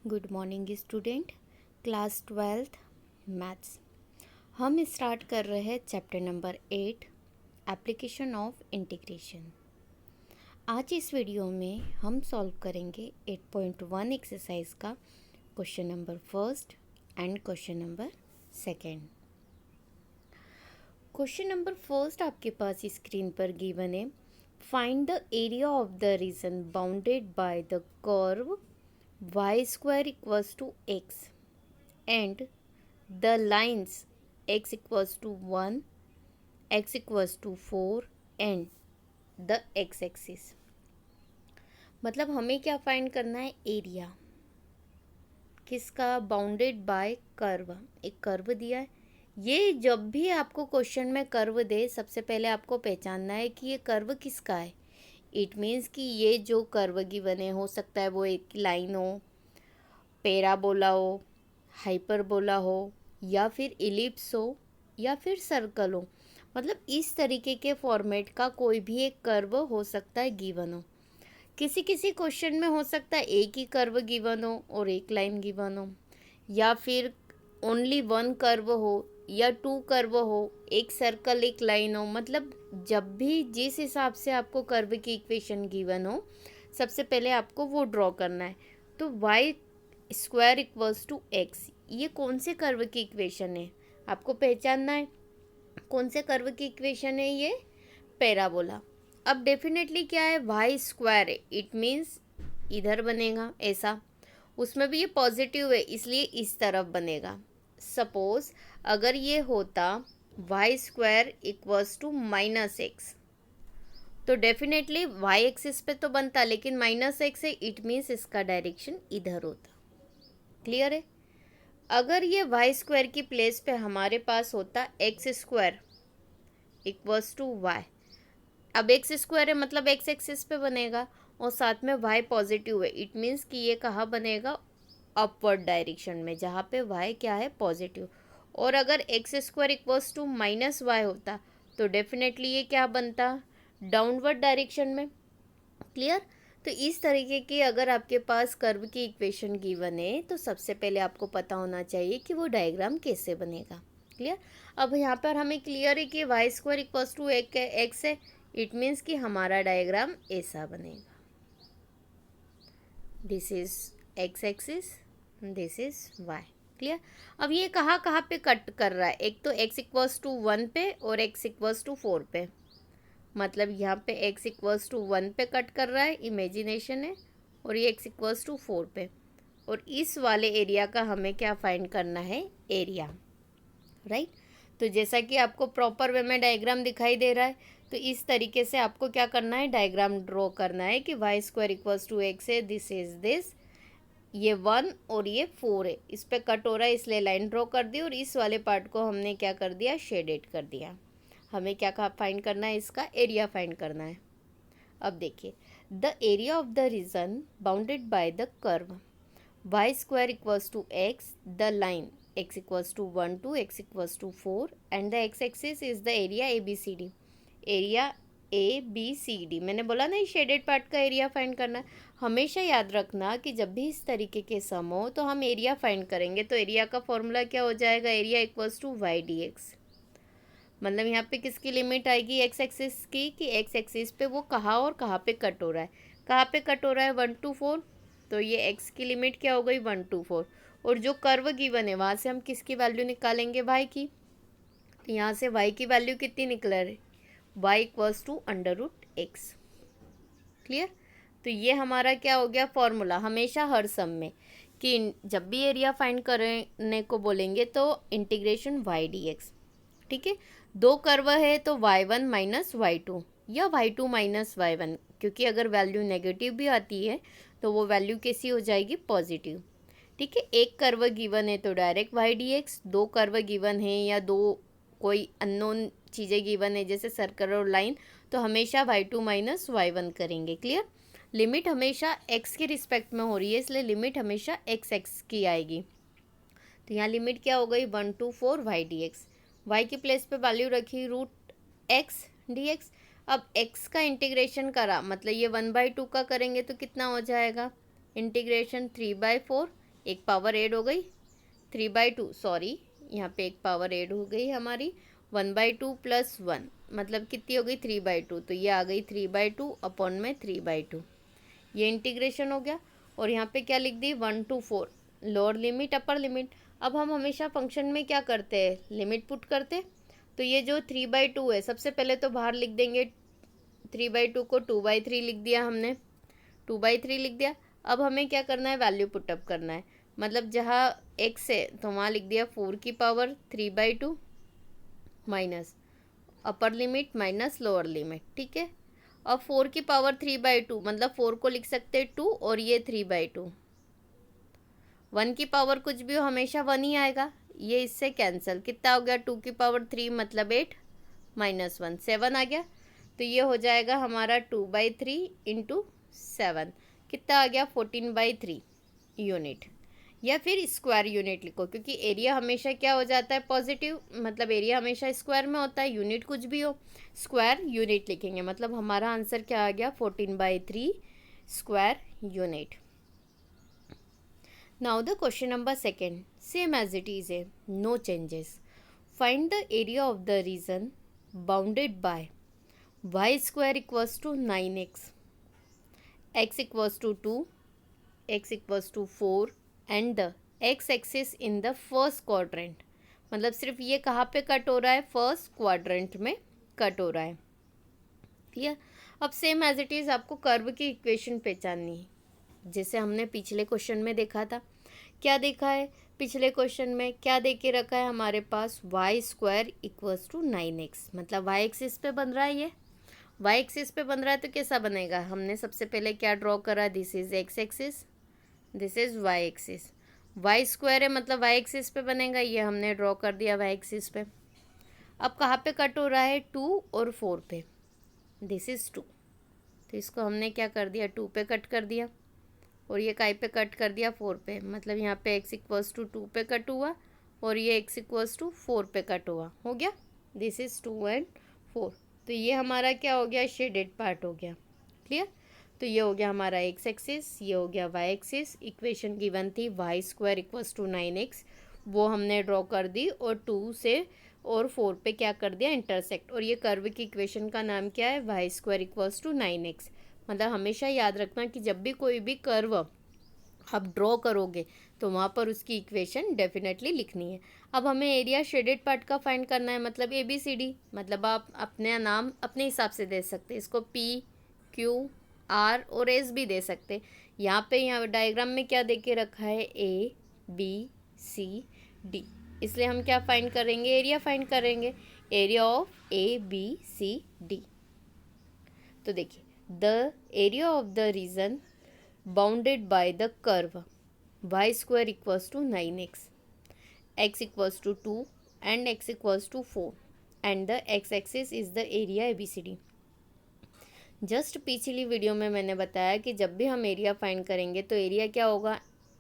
Good morning student. Class 12th maths. हम start कर रहे हैं chapter number 8 application of integration. आज इस वीडियो में हम सॉल्व करेंगे 8.1 एक्सरसाइज का question number first and question number second. Question number first आपके पास स्क्रीन पर गिवन है। Find the area of the region bounded by the curve y square equals to x and the lines x equals to 1, x equals to 4 and the x axis। मतलब हमें क्या find करना है? Area किसका? Bounded by curve. एक curve दिया है। ये जब भी आपको क्वेश्चन में कर्व दे, सबसे पहले आपको पहचानना है कि ये कर्व किसका है। इट मीन्स कि ये जो कर्व गिवन है, हो सकता है वो एक लाइन हो, पैराबोला हो, हाइपरबोला हो, या फिर इलिप्स हो, या फिर सर्कल हो। मतलब इस तरीके के फॉर्मेट का कोई भी एक कर्व हो सकता है गिवन हो। किसी किसी क्वेश्चन में हो सकता है एक ही कर्व गिवन हो और एक लाइन गिवन हो, या फिर ओनली वन कर्व हो या टू कर्व हो, एक सर्कल एक लाइन हो। मतलब जब भी जिस हिसाब से आपको कर्व की इक्वेशन गिवन हो, सबसे पहले आपको वो ड्रॉ करना है। तो y square equals to x, ये कौन से कर्व की इक्वेशन है आपको पहचानना है। कौन से कर्व की इक्वेशन है ये? पैराबोला। अब डेफिनेटली क्या है? वाई स्क्वायर है, इट मीन्स इधर बनेगा ऐसा। उसमें भी ये पॉजिटिव है, इसलिए इस तरफ बनेगा। सपोज अगर ये होता y square equals to minus x, तो डेफिनेटली वाई एक्सिस पे तो बनता, लेकिन माइनस एक्स है, इट मीन्स इसका डायरेक्शन इधर होता। क्लियर है? अगर ये वाई स्क्वायर की प्लेस पे हमारे पास होता x square equals to y. अब एक्स स्क्वायर है मतलब एक्स एक्सिस पे बनेगा और साथ में वाई पॉजिटिव है, इट मीन्स कि ये कहाँ बनेगा? अपवर्ड डायरेक्शन में, जहाँ पे वाई क्या है? पॉजिटिव। और अगर x square equals to minus y होता तो डेफिनेटली ये क्या बनता? डाउनवर्ड डायरेक्शन में। क्लियर? तो इस तरीके की अगर आपके पास कर्व की इक्वेशन गिवन है, तो सबसे पहले आपको पता होना चाहिए कि वो डायग्राम कैसे बनेगा। क्लियर? अब यहाँ पर हमें क्लियर है कि y square equals to x है, इट मीन्स कि हमारा डायग्राम ऐसा बनेगा। This is x axis, this is y. Clear? अब ये कहाँ कहाँ पे कट कर रहा है? एक तो एक्स इक्वल्स टू 1 पे और एक्स इक्वल्स टू 4 पे। मतलब यहाँ पे x इक्वल्स टू 1 पे कट कर रहा है, इमेजिनेशन है, और ये x इक्वल्स टू 4 पे। और इस वाले एरिया का हमें क्या फाइंड करना है? एरिया। राइट? तो जैसा कि आपको प्रॉपर वे में डायग्राम दिखाई दे रहा है, तो इस तरीके से आपको क्या करना है? डायग्राम ड्रॉ करना है कि y square equals to x है, दिस इज दिस, ये 1 और ये 4 है, इस पे कट हो रहा है इसलिए लाइन ड्रॉ कर दी, और इस वाले पार्ट को हमने क्या कर दिया? शेडेड कर दिया। हमें क्या फाइंड करना है? इसका एरिया फाइंड करना है। अब देखिए, the area of the region bounded by the curve y square equals to x, the line x equals to 1 to x equals to 4 and the x axis is the area A B C D. Area A B C D, मैंने बोला ना shaded part का area find करना है। हमेशा याद रखना कि जब भी इस तरीके के सम हो तो हम एरिया फाइंड करेंगे, तो एरिया का फॉर्मूला क्या हो जाएगा? Area equals to y d x. मतलब यहाँ पे किसकी लिमिट आएगी? एक्स एक्सिस की, कि एक्स एक्सिस पे वो कहाँ और कहाँ पे कट हो रहा है। कहाँ पे कट हो रहा है? 1 to 4, तो ये एक्स की लिमिट क्या हो गई? 1 to 4। और जो कर्व गिवन है वहाँ से हम किसकी वैल्यू निकालेंगे? वाई की। तो यहाँ से वाई की वैल्यू कितनी निकल रही? Y equals to under root x. Clear? तो ये हमारा क्या हो गया? फॉर्मूला। हमेशा हर सम में कि जब भी एरिया फाइंड करने को बोलेंगे तो इंटीग्रेशन वाई डी एक्स। ठीक है? दो कर्व है तो y1 माइनस y2 या y2 माइनस y1, क्योंकि अगर वैल्यू नेगेटिव भी आती है तो वो वैल्यू कैसी हो जाएगी? पॉजिटिव। ठीक है? एक कर्व गिवन है तो डायरेक्ट वाई डी एक्स, दो कर्व गिवन है या दो कोई अननोन चीज़ें गिवन है जैसे सर्कल और लाइन, तो हमेशा y2 माइनस y1 करेंगे। क्लियर? लिमिट हमेशा x के रिस्पेक्ट में हो रही है, इसलिए लिमिट हमेशा x की आएगी। तो यहाँ लिमिट क्या हो गई? 1 to 4 y d x. Y की प्लेस पे वैल्यू रखी रूट एक्स डी एक्स। अब एक्स का इंटीग्रेशन करा, मतलब ये 1/2 का करेंगे तो कितना हो जाएगा? इंटीग्रेशन 3/4 एक पावर ऐड हो गई 3/2, सॉरी यहाँ पे एक पावर ऐड हो गई हमारी 1/2 प्लस 1, मतलब कितनी हो गई 3/2, तो ये आ गई 3/2 अपॉन में 3/2। ये इंटीग्रेशन हो गया। और यहाँ पे क्या लिख दी 1 to 4 lower limit upper limit. अब हम हमेशा फंक्शन में क्या करते हैं, लिमिट पुट करते। तो ये जो 3/2 है, सबसे पहले तो बाहर लिख देंगे 3/2 को 2/3 लिख दिया हमने, 2/3 लिख दिया। अब हमें क्या करना है, वैल्यू पुटअप करना है। मतलब जहाँ x है तो वहाँ लिख दिया 4 की power 3/2 minus upper limit minus lower limit, ठीक है। अब 4 की पावर 3/2 मतलब 4 को लिख सकते हैं 2 और ये 3/2। 1 की पावर कुछ भी हो हमेशा 1 ही आएगा, ये इससे कैंसिल, कितना हो गया 2 की पावर 3 मतलब 8 माइनस 1 7 आ गया। तो ये हो जाएगा हमारा 2/3 इंटू 7, कितना आ गया 14/3 यूनिट, या फिर स्क्वायर यूनिट लिखो, क्योंकि एरिया हमेशा क्या हो जाता है पॉजिटिव, मतलब एरिया हमेशा स्क्वायर में होता है, यूनिट कुछ भी हो स्क्वायर यूनिट लिखेंगे। मतलब हमारा आंसर क्या आ गया 14/3 square unit. Now the question number second, same as it is है, no changes. Find the area of the region bounded by y square equals to 9x, x equals to 2, x equals to 4 and the x axis in the first quadrant। मतलब सिर्फ ये कहाँ पे cut हो रहा है, first quadrant में cut हो रहा है, क्लियर। अब सेम एज इट इज़ आपको कर्व की इक्वेशन पहचाननी है, जैसे हमने पिछले क्वेश्चन में देखा था। क्या देखा है पिछले क्वेश्चन में, क्या दे के रखा है हमारे पास y square equals to 9x, मतलब y एक्सिस पे बन रहा है, ये y एक्सिस पे बन रहा है। तो कैसा बनेगा, हमने सबसे पहले क्या ड्रॉ करा, this is x axis, this is y axis, y square है मतलब y एक्सिस पे बनेगा, ये हमने ड्रॉ कर दिया y एक्सिस पे। अब कहाँ पे कट हो रहा है 2 और 4 पे, दिस इज 2, तो इसको हमने क्या कर दिया 2 पे कट कर दिया, और ये काय पे कट कर दिया 4 पे, मतलब यहाँ पे x इक्वल्स टू 2 पे कट हुआ और ये x इक्वल्स टू 4 पे कट हुआ, हो गया, दिस इज 2 and 4। तो ये हमारा क्या हो गया, शेडेड पार्ट हो गया, क्लियर। तो ये हो गया हमारा x एक्सिस, ये हो गया y एक्सिस। इक्वेशन गिवन थी y square equals to 9x, वो हमने ड्रॉ कर दी और 2 से और 4 पे क्या कर दिया इंटरसेक्ट, और ये कर्व की इक्वेशन का नाम क्या है, y square equals to 9x। मतलब हमेशा याद रखना कि जब भी कोई भी कर्व आप ड्रॉ करोगे तो वहाँ पर उसकी इक्वेशन डेफिनेटली लिखनी है। अब हमें एरिया शेडेड पार्ट का फाइंड करना है, मतलब ABCD, मतलब आप अपने नाम अपने हिसाब से दे सकते हैं, इसको P Q R और S भी दे सकते। यहाँ पे यहाँ डायग्राम में क्या दे के रखा है A B C D, इसलिए हम क्या फाइंड करेंगे, एरिया फाइंड करेंगे, एरिया ऑफ ABCD। तो देखिए the area of the region bounded by the curve y square equals to 9x, x equals to 2 and x equals to 4 and the x axis is the area ABCD। Just पिछली video में मैंने बताया कि जब भी हम area find करेंगे तो एरिया क्या होगा,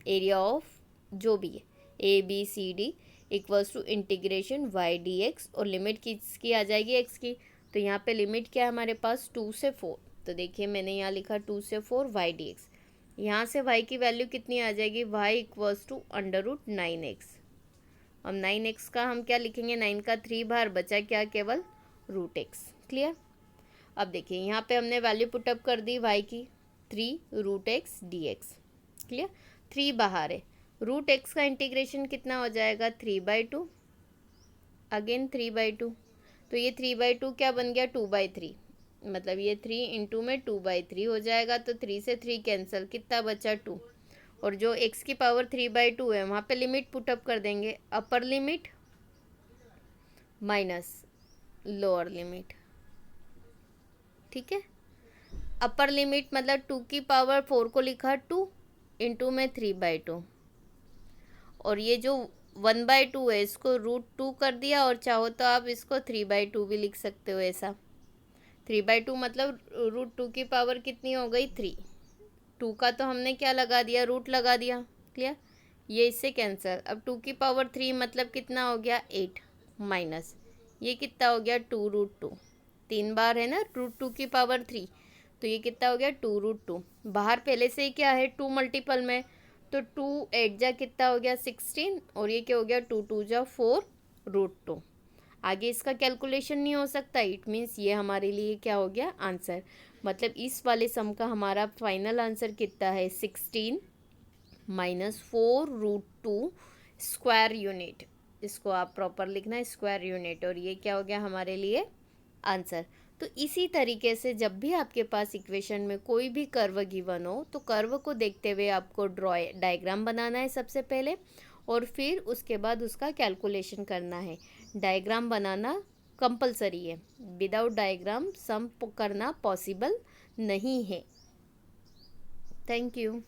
एरिया ऑफ जो भी है ABCD equals to integration y dx, और लिमिट किसकी आ जाएगी x की। तो यहाँ पे लिमिट क्या है हमारे पास 2 से 4, तो देखिए मैंने यहाँ लिखा 2 से 4 y dx, यहाँ से y की वैल्यू कितनी आ जाएगी, y इक्वल्स टू √9x। अब 9x का हम क्या लिखेंगे, 9 का 3 बार बचा क्या, केवल √x, क्लियर। अब देखिए यहाँ पे हमने वैल्यू पुटअप कर दी y की 3 √x dx, क्लियर। 3 बाहर है, √x का इंटीग्रेशन कितना हो जाएगा 3/2, अगेन 3/2, तो ये 3/2 क्या बन गया 2/3, मतलब ये 3 इंटू में 2/3 हो जाएगा, तो 3 से 3 कैंसिल, कितना बचा 2, और जो x की पावर 3/2 है वहाँ पे लिमिट पुटअप कर देंगे, upper limit minus lower limit, ठीक है। अपर लिमिट मतलब 2 की पावर 4 को लिखा 2 इंटू में 3/2, और ये जो 1/2 है इसको √2 कर दिया, और चाहो तो आप इसको 3/2 भी लिख सकते हो, ऐसा 3/2 मतलब √2 की पावर कितनी हो गई 3, 2 का तो हमने क्या लगा दिया, रूट लगा दिया, क्लियर। ये इससे कैंसिल, अब 2 की पावर 3 मतलब कितना हो गया 8 माइनस ये कितना हो गया 2√2, 3 बार है ना √2 की पावर 3, तो ये कितना हो गया 2√2। बाहर पहले से ही क्या है 2 मल्टीपल में, तो 2 8 जा कितना हो गया 16, और ये क्या हो गया 2 2 जा 4√2। आगे इसका कैलकुलेशन नहीं हो सकता, इट मीन्स ये हमारे लिए क्या हो गया आंसर। मतलब इस वाले सम का हमारा फाइनल आंसर कितना है 16 माइनस 4√2 स्क्वायर यूनिट। इसको आप प्रॉपर लिखना है स्क्वायर यूनिट, और ये क्या हो गया हमारे लिए आंसर। तो इसी तरीके से जब भी आपके पास इक्वेशन में कोई भी कर्व गिवन हो तो कर्व को देखते हुए आपको डायग्राम बनाना है सबसे पहले, और फिर उसके बाद उसका कैलकुलेशन करना है। डायग्राम बनाना कंपलसरी है, विदाउट डायग्राम सम करना पॉसिबल नहीं है। Thank you.